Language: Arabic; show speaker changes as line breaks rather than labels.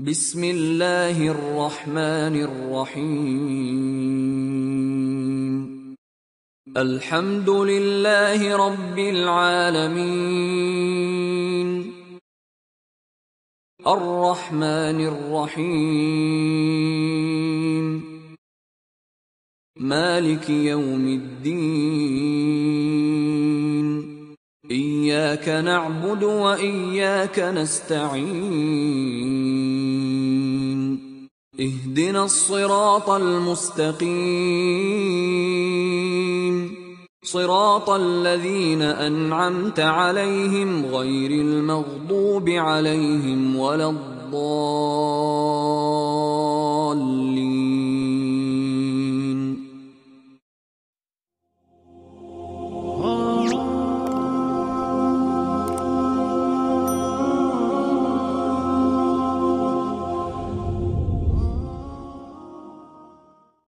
بسم الله الرحمن الرحيم. الحمد لله رب العالمين. الرحمن الرحيم. مالك يوم الدين. إياك نعبد وإياك نستعين. اهدنا الصراط المستقيم، صراط الذين أنعمت عليهم غير المغضوب عليهم ولا الضالين.